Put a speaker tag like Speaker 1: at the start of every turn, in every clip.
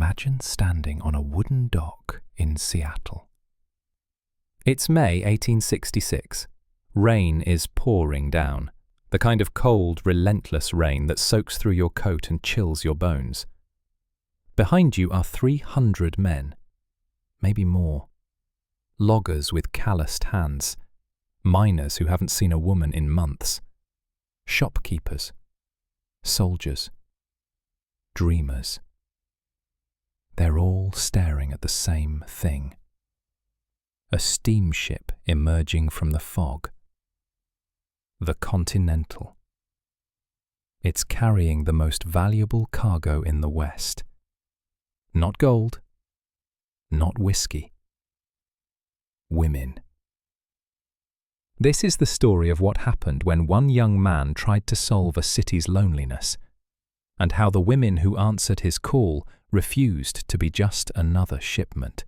Speaker 1: Imagine standing on a wooden dock in Seattle. It's May 1866. Rain is pouring down, the kind of cold, relentless rain that soaks through your coat and chills your bones. Behind you are 300 men, maybe more. Loggers with calloused hands, miners who haven't seen a woman in months, shopkeepers, soldiers, dreamers. They're all staring at the same thing. A steamship emerging from the fog. The Continental. It's carrying the most valuable cargo in the West. Not gold, not whiskey. Women. This is the story of what happened when one young man tried to solve a city's loneliness, and how the women who answered his call refused to be just another shipment.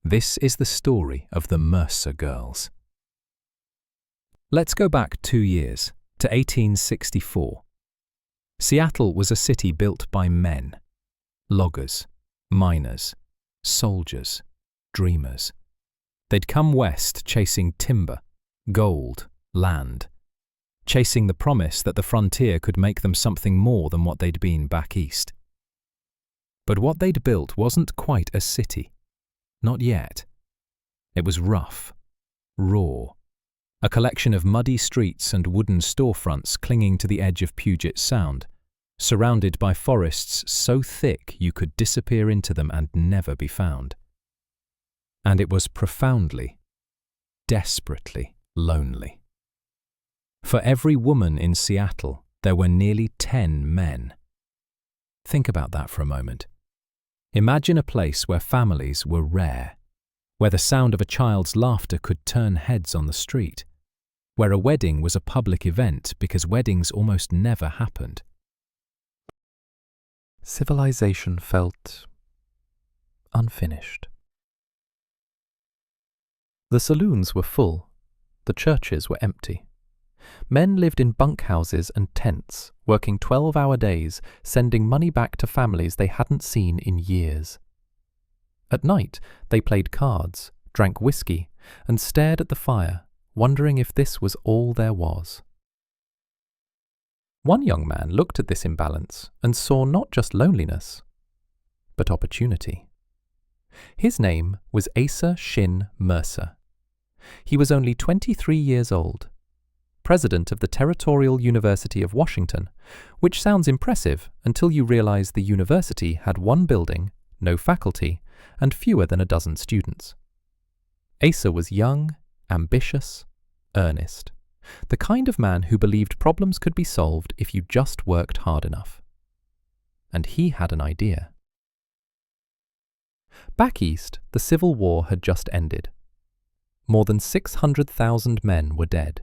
Speaker 1: This is the story of the Mercer Girls. Let's go back 2 years, to 1864. Seattle was a city built by men. Loggers, miners, soldiers, dreamers. They'd come west chasing timber, gold, land, chasing the promise that the frontier could make them something more than what they'd been back east. But what they'd built wasn't quite a city. Not yet. It was rough, raw, a collection of muddy streets and wooden storefronts clinging to the edge of Puget Sound, surrounded by forests so thick you could disappear into them and never be found. And it was profoundly, desperately lonely. For every woman in Seattle, there were nearly 10 men. Think about that for a moment. Imagine a place where families were rare, where the sound of a child's laughter could turn heads on the street, where a wedding was a public event because weddings almost never happened. Civilization felt unfinished. The saloons were full, the churches were empty. Men lived in bunkhouses and tents, working 12-hour days, sending money back to families they hadn't seen in years. At night, they played cards, drank whiskey, and stared at the fire, wondering if this was all there was. One young man looked at this imbalance and saw not just loneliness, but opportunity. His name was Asa Mercer. He was only 23 years old, president of the Territorial University of Washington, which sounds impressive until you realize the university had one building, no faculty, and fewer than a dozen students. Asa was young, ambitious, earnest, the kind of man who believed problems could be solved if you just worked hard enough. And he had an idea. Back east, the Civil War had just ended. More than 600,000 men were dead.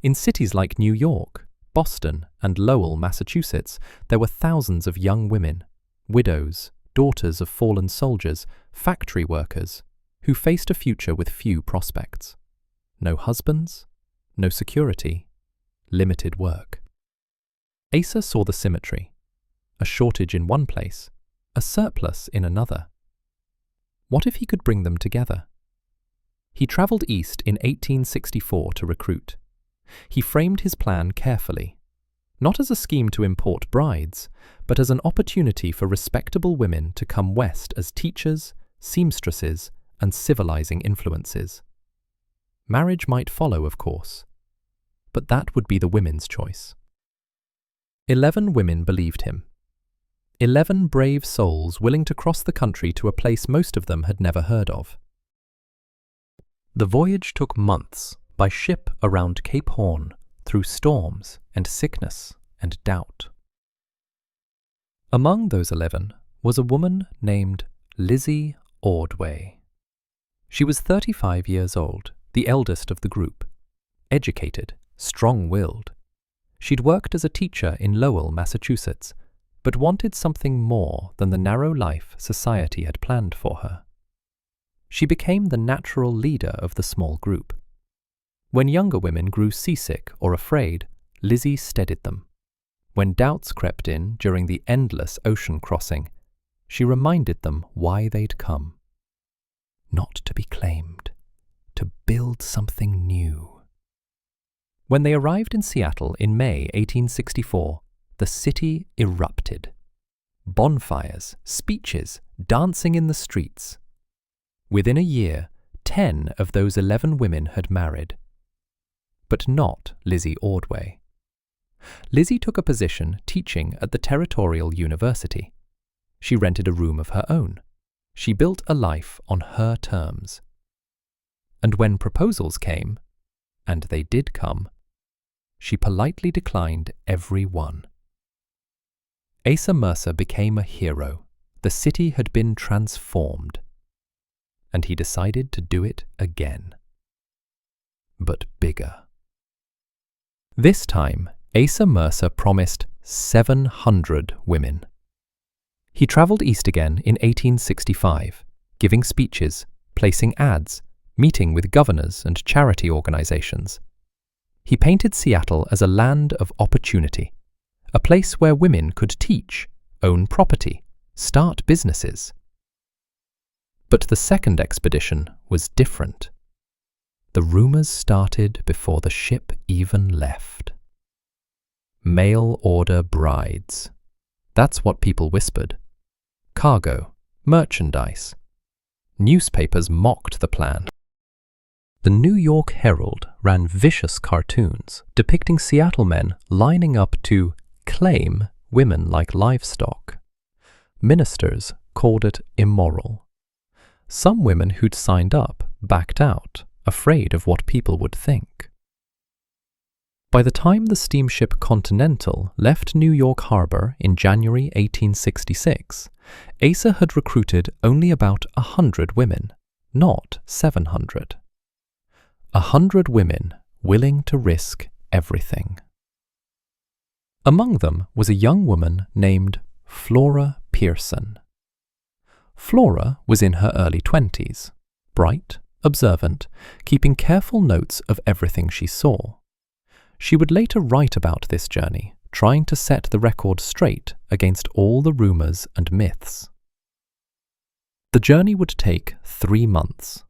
Speaker 1: In cities like New York, Boston, and Lowell, Massachusetts, there were thousands of young women, widows, daughters of fallen soldiers, factory workers, who faced a future with few prospects. No husbands, no security, limited work. Asa saw the symmetry. A shortage in one place, a surplus in another. What if he could bring them together? He travelled east in 1864 to recruit. He framed his plan carefully, not as a scheme to import brides, but as an opportunity for respectable women to come west as teachers, seamstresses, and civilizing influences. Marriage might follow, of course, but that would be the women's choice. 11 women believed him. 11 brave souls willing to cross the country to a place most of them had never heard of. The voyage took months by ship around Cape Horn, through storms and sickness and doubt. Among those 11 was a woman named Lizzie Ordway. She was 35 years old, the eldest of the group, educated, strong-willed. She'd worked as a teacher in Lowell, Massachusetts, but wanted something more than the narrow life society had planned for her. She became the natural leader of the small group. When younger women grew seasick or afraid, Lizzie steadied them. When doubts crept in during the endless ocean crossing, she reminded them why they'd come. Not to be claimed, to build something new. When they arrived in Seattle in May 1864, the city erupted. Bonfires, speeches, dancing in the streets. Within a year, 10 of those 11 women had married. But not Lizzie Ordway. Lizzie took a position teaching at the Territorial University. She rented a room of her own. She built a life on her terms. And when proposals came, and they did come, she politely declined every one. Asa Mercer became a hero. The city had been transformed. And he decided to do it again. But bigger. This time, Asa Mercer promised 700 women. He travelled east again in 1865, giving speeches, placing ads, meeting with governors and charity organisations. He painted Seattle as a land of opportunity, a place where women could teach, own property, start businesses. But the second expedition was different. The rumours started before the ship even left. Mail-order brides. That's what people whispered. Cargo, merchandise. Newspapers mocked the plan. The New York Herald ran vicious cartoons depicting Seattle men lining up to claim women like livestock. Ministers called it immoral. Some women who'd signed up backed out, afraid of what people would think. By the time the steamship Continental left New York Harbor in January 1866, Asa had recruited only about 100 women, not 700. 100 women willing to risk everything. Among them was a young woman named Flora Pearson. Flora was in her early 20s, bright, observant, keeping careful notes of everything she saw. She would later write about this journey, trying to set the record straight against all the rumours and myths. The journey would take 3 months,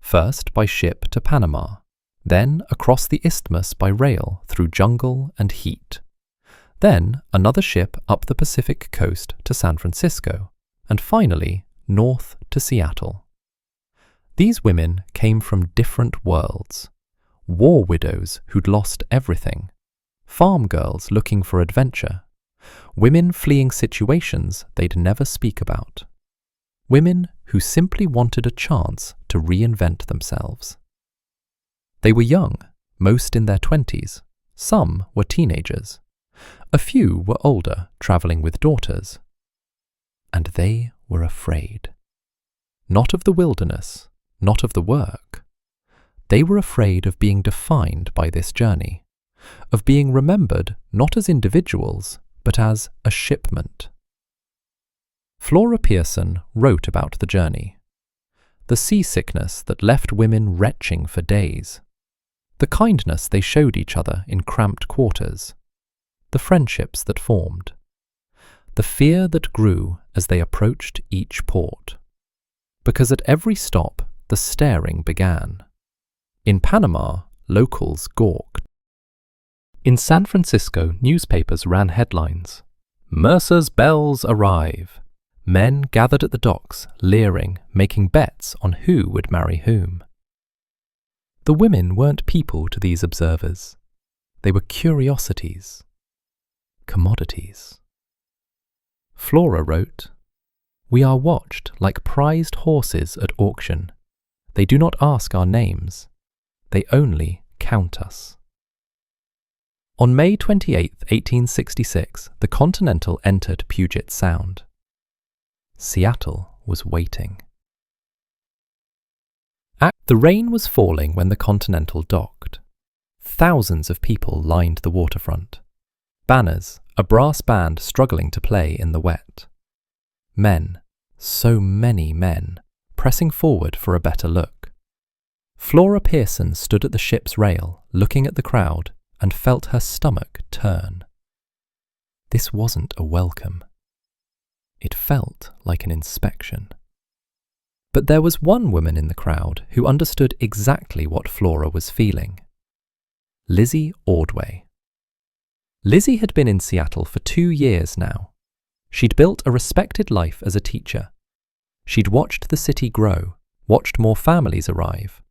Speaker 1: first by ship to Panama, then across the isthmus by rail through jungle and heat, then another ship up the Pacific coast to San Francisco, and finally north to Seattle. These women came from different worlds. War widows who'd lost everything, farm girls looking for adventure, women fleeing situations they'd never speak about, women who simply wanted a chance to reinvent themselves. They were young, most in their 20s, some were teenagers, a few were older, travelling with daughters. And they were afraid. Not of the wilderness, not of the work. They were afraid of being defined by this journey, of being remembered not as individuals, but as a shipment. Flora Pearson wrote about the journey. The seasickness that left women retching for days. The kindness they showed each other in cramped quarters. The friendships that formed. The fear that grew as they approached each port. Because at every stop, the staring began. In Panama, locals gawked. In San Francisco, newspapers ran headlines. Mercer's belles arrive. Men gathered at the docks, leering, making bets on who would marry whom. The women weren't people to these observers. They were curiosities. Commodities. Flora wrote, "We are watched like prized horses at auction. They do not ask our names. They only count us." On May 28, 1866, the Continental entered Puget Sound. Seattle was waiting. The rain was falling when the Continental docked. Thousands of people lined the waterfront. Banners, a brass band struggling to play in the wet. Men, so many men, pressing forward for a better look. Flora Pearson stood at the ship's rail, looking at the crowd, and felt her stomach turn. This wasn't a welcome. It felt like an inspection. But there was one woman in the crowd who understood exactly what Flora was feeling. Lizzie Ordway. Lizzie had been in Seattle for 2 years now. She'd built a respected life as a teacher. She'd watched the city grow, watched more families arrive,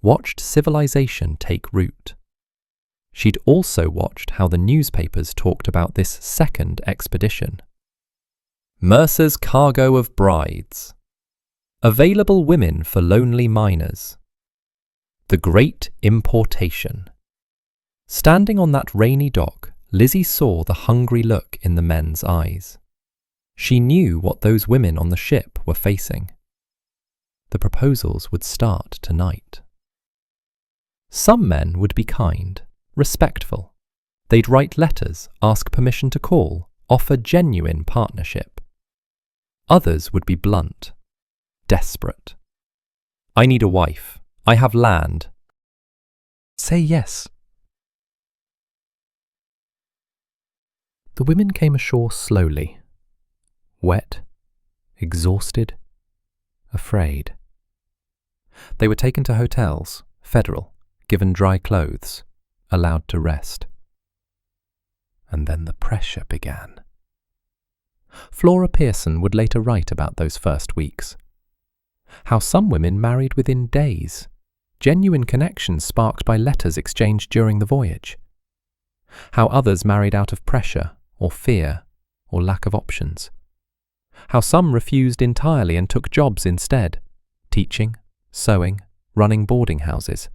Speaker 1: watched civilization take root. She'd also watched how the newspapers talked about this second expedition. Mercer's cargo of brides. Available women for lonely miners. The Great Importation. Standing on that rainy dock, Lizzie saw the hungry look in the men's eyes. She knew what those women on the ship were facing. The proposals would start tonight. Some men would be kind, respectful. They'd write letters, ask permission to call, offer genuine partnership. Others would be blunt, desperate. I need a wife. I have land. Say yes. The women came ashore slowly, wet, exhausted, afraid. They were taken to hotels, federal, given dry clothes, allowed to rest. And then the pressure began. Flora Pearson would later write about those first weeks. How some women married within days, genuine connections sparked by letters exchanged during the voyage. How others married out of pressure, or fear, or lack of options. How some refused entirely and took jobs instead, teaching, sewing, running boarding houses.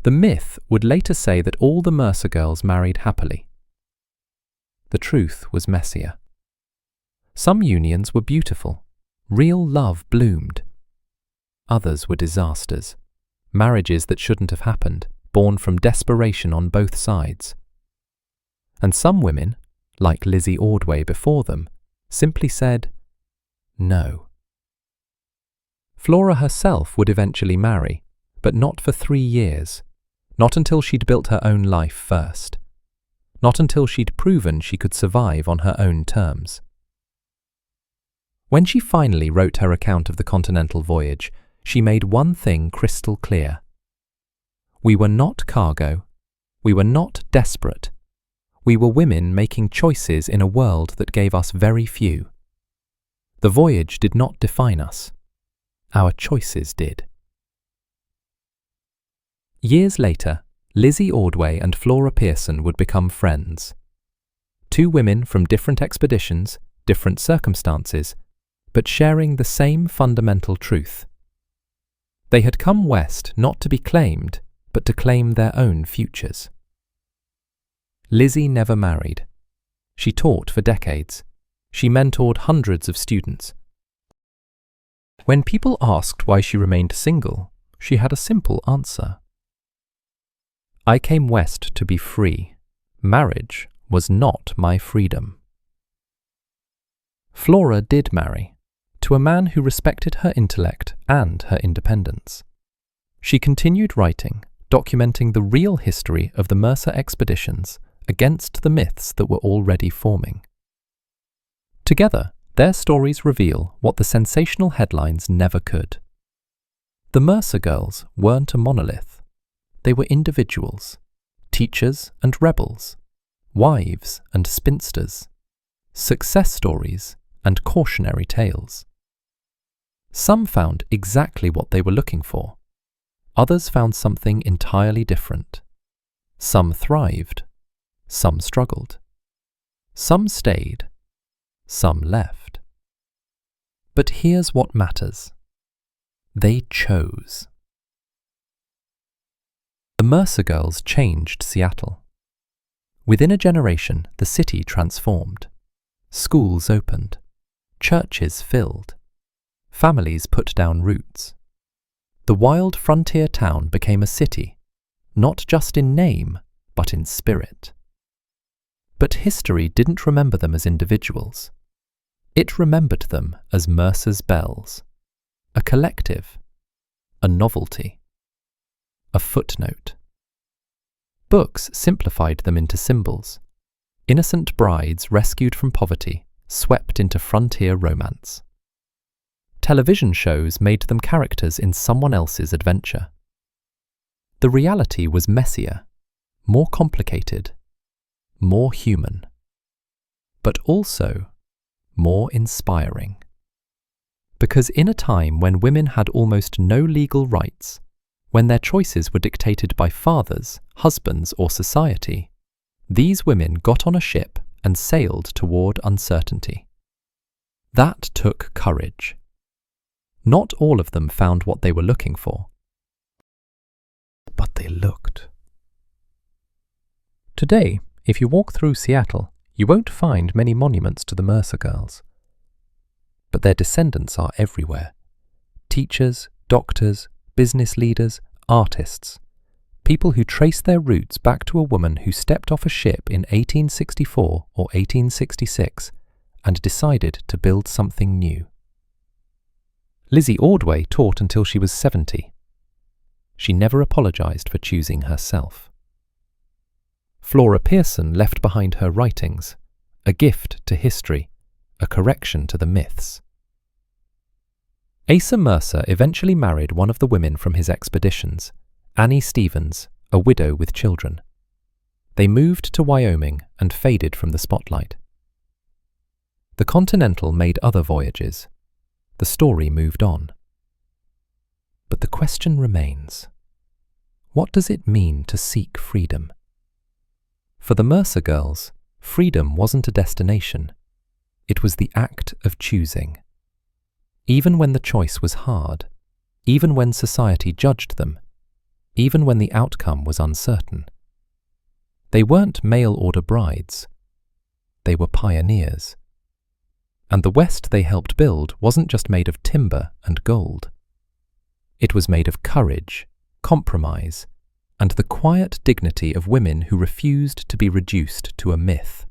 Speaker 1: The myth would later say that all the Mercer girls married happily. The truth was messier. Some unions were beautiful. Real love bloomed. Others were disasters. Marriages that shouldn't have happened, born from desperation on both sides. And some women, like Lizzie Ordway before them, simply said, no. Flora herself would eventually marry, but not for 3 years. Not until she'd built her own life first. Not until she'd proven she could survive on her own terms. When she finally wrote her account of the Continental voyage, she made one thing crystal clear. We were not cargo. We were not desperate. We were women making choices in a world that gave us very few. The voyage did not define us. Our choices did. Years later, Lizzie Ordway and Flora Pearson would become friends. 2 women from different expeditions, different circumstances, but sharing the same fundamental truth. They had come west not to be claimed, but to claim their own futures. Lizzie never married. She taught for decades. She mentored hundreds of students. When people asked why she remained single, she had a simple answer. I came west to be free. Marriage was not my freedom. Flora did marry, to a man who respected her intellect and her independence. She continued writing, documenting the real history of the Mercer expeditions against the myths that were already forming. Together, their stories reveal what the sensational headlines never could. The Mercer Girls weren't a monolith. They were individuals, teachers and rebels, wives and spinsters, success stories and cautionary tales. Some found exactly what they were looking for. Others found something entirely different. Some thrived. Some struggled. Some stayed. Some left. But here's what matters. They chose. The Mercer Girls changed Seattle. Within a generation, the city transformed. Schools opened. Churches filled. Families put down roots. The wild frontier town became a city, not just in name, but in spirit. But history didn't remember them as individuals. It remembered them as Mercer's Bells, a collective, a novelty, a footnote. Books simplified them into symbols. Innocent brides rescued from poverty swept into frontier romance. Television shows made them characters in someone else's adventure. The reality was messier, more complicated, more human, but also more inspiring. Because in a time when women had almost no legal rights, when their choices were dictated by fathers, husbands, or society, these women got on a ship and sailed toward uncertainty. That took courage. Not all of them found what they were looking for, but they looked. Today, if you walk through Seattle, you won't find many monuments to the Mercer Girls. But their descendants are everywhere. Teachers, doctors, business leaders, artists. People who trace their roots back to a woman who stepped off a ship in 1864 or 1866 and decided to build something new. Lizzie Ordway taught until she was 70. She never apologized for choosing herself. Flora Pearson left behind her writings, a gift to history, a correction to the myths. Asa Mercer eventually married one of the women from his expeditions, Annie Stevens, a widow with children. They moved to Wyoming and faded from the spotlight. The Continental made other voyages. The story moved on. But the question remains: what does it mean to seek freedom? For the Mercer Girls, freedom wasn't a destination. It was the act of choosing. Even when the choice was hard, even when society judged them, even when the outcome was uncertain. They weren't mail-order brides. They were pioneers. And the West they helped build wasn't just made of timber and gold. It was made of courage, compromise, and the quiet dignity of women who refused to be reduced to a myth.